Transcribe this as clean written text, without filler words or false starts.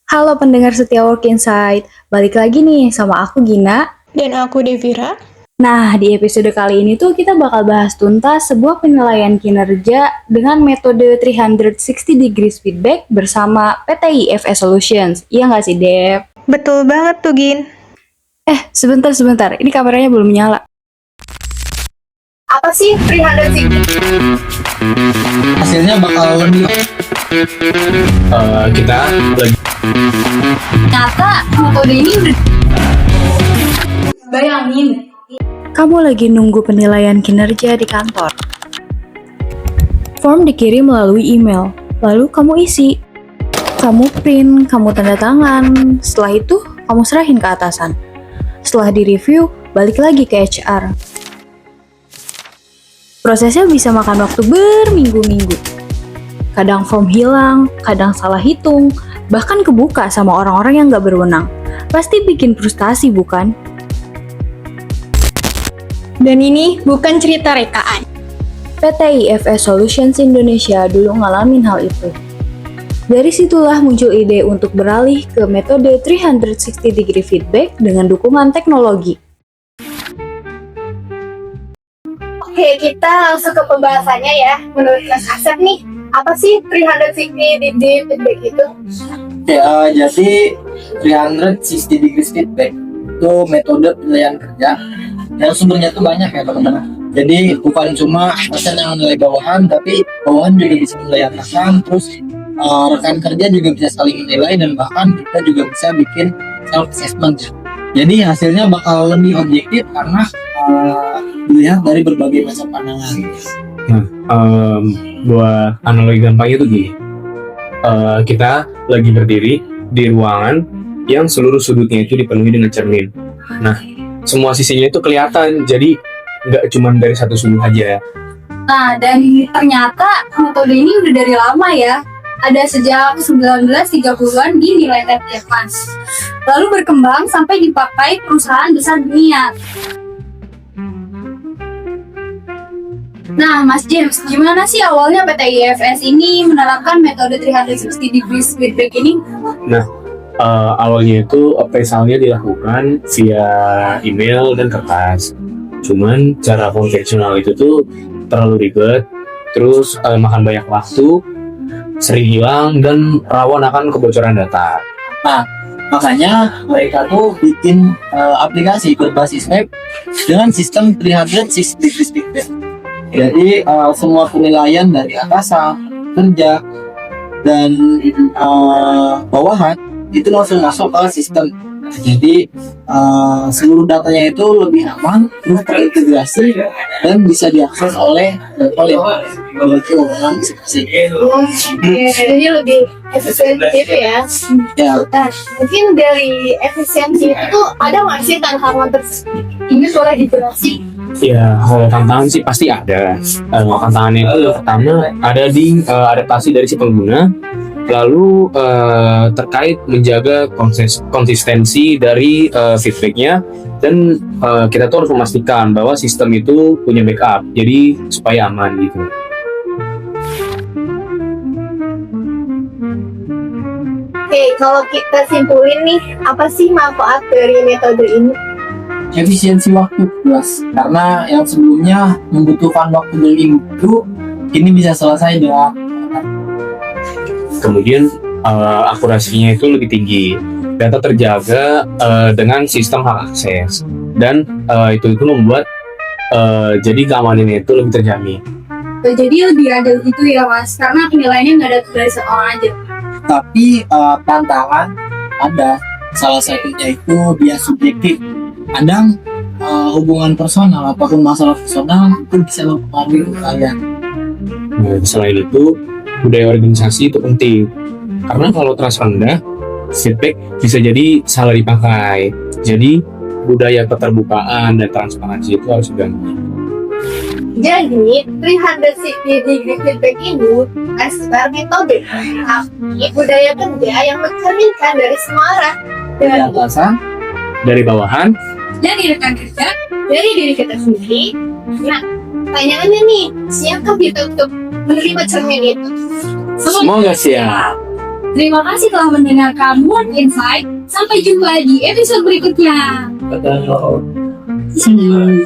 Halo pendengar setia Work Insight, balik lagi nih sama aku Gina. Dan aku Devira. Nah, di episode kali ini tuh kita bakal bahas tuntas sebuah penilaian kinerja dengan metode 360 degrees feedback bersama PT IFS Solutions. Iya nggak sih, Dev? Betul banget tuh, Gin. Sebentar. Ini kameranya belum nyala. Apa sih 360? Hasilnya bakal lebih kita lagi Ternyata metode ini udah... Bayangin, kamu lagi nunggu penilaian kinerja di kantor. Form dikirim melalui email, lalu kamu isi. Kamu print, kamu tanda tangan, setelah itu kamu serahin ke atasan. Setelah direview, balik lagi ke HR. Prosesnya bisa makan waktu berminggu-minggu. Kadang form hilang, kadang salah hitung, bahkan kebuka sama orang-orang yang gak berwenang. Pasti bikin frustasi, bukan? Dan ini bukan cerita rekaan. PT IFS Solutions Indonesia dulu ngalamin hal itu. Dari situlah muncul ide untuk beralih ke metode 360 degree feedback dengan dukungan teknologi. Oke, kita langsung ke pembahasannya ya. Menurut Mas Asep nih, apa sih 360 degree feedback itu? jadi 360 degrees feedback itu metode penilaian kerja yang sumbernya tuh banyak ya teman-teman. Jadi bukan cuma atasan yang nilai bawahan, tapi bawahan juga bisa menilai atasan, terus rekan kerja juga bisa saling menilai, dan bahkan kita juga bisa bikin self assessment. Jadi hasilnya bakal lebih objektif karena dilihat dari berbagai macam pandangan. Buat analogi gampangnya tuh gini, kita lagi berdiri di ruangan yang seluruh sudutnya itu dipenuhi dengan cermin. Nah, semua sisinya itu kelihatan, jadi nggak cuma dari satu sudut aja. Nah, dan ternyata metode ini udah dari lama ya. Ada sejak 1930-an di United States. Lalu berkembang sampai dipakai perusahaan besar dunia. Nah, Mas James, gimana sih awalnya PT IFS ini menerapkan metode 360 degrees feedback ini? Nah, awalnya itu appraisalnya dilakukan via email dan kertas. Cuman cara konvensional itu tuh terlalu ribet, terus makan banyak waktu, sering hilang, dan rawan akan kebocoran data. Nah, makanya mereka tuh bikin aplikasi berbasis web dengan sistem 360 degrees feedback. Jadi semua penilaian dari atasan, kerja, dan bawahan itu langsung masuk ke sistem. Jadi seluruh datanya itu lebih aman, terus terintegrasi, dan bisa diakses oleh berbagai orang masing-masing. Jadi lebih efisientif ya. Ya, Nah, mungkin dari efisiensi itu ada nggak sih tantangan tersebut? Ini boleh dijelasin. Ya, kalau tantangan sih pasti ada. Tantangannya itu pertama ada di adaptasi dari si pengguna, lalu terkait menjaga konsistensi dari feedbacknya, dan kita tuh harus memastikan bahwa sistem itu punya backup, jadi supaya aman gitu. Oke, kalau kita simpulin nih, apa sih manfaat dari metode ini? efisiensi waktu jelas, karena yang sebelumnya membutuhkan waktu berminggu ini bisa selesai dengan Kemudian akurasinya itu lebih tinggi, data terjaga dengan sistem hak akses, dan itu membuat jadi keamanannya itu lebih terjamin. Jadi lebih adil gitu ya, Mas, karena penilaiannya nggak ada dari seorang aja. tapi tantangan ada, salah satunya itu dia subjektif. Kadang hubungan personal ataupun masalah personal itu bisa mempengaruhi kalian. Nah, selain itu, budaya organisasi itu penting, karena kalau trust rendah, feedback bisa jadi salah dipakai. Jadi budaya keterbukaan dan transparansi itu harus dibangun. Jadi, 360 degree feedback ini sebagai metode, tapi budaya kerja yang mencerminkan dari semua arah, Dari atasan, Dari bawahan, dari rekan kerja, dari diri kita sendiri. Nah, pertanyaannya nih, siapkah kita untuk menerima cermin itu? semoga siap. Terima kasih telah mendengarkan Word Insight. Sampai jumpa di episode berikutnya. Betul. Hmm.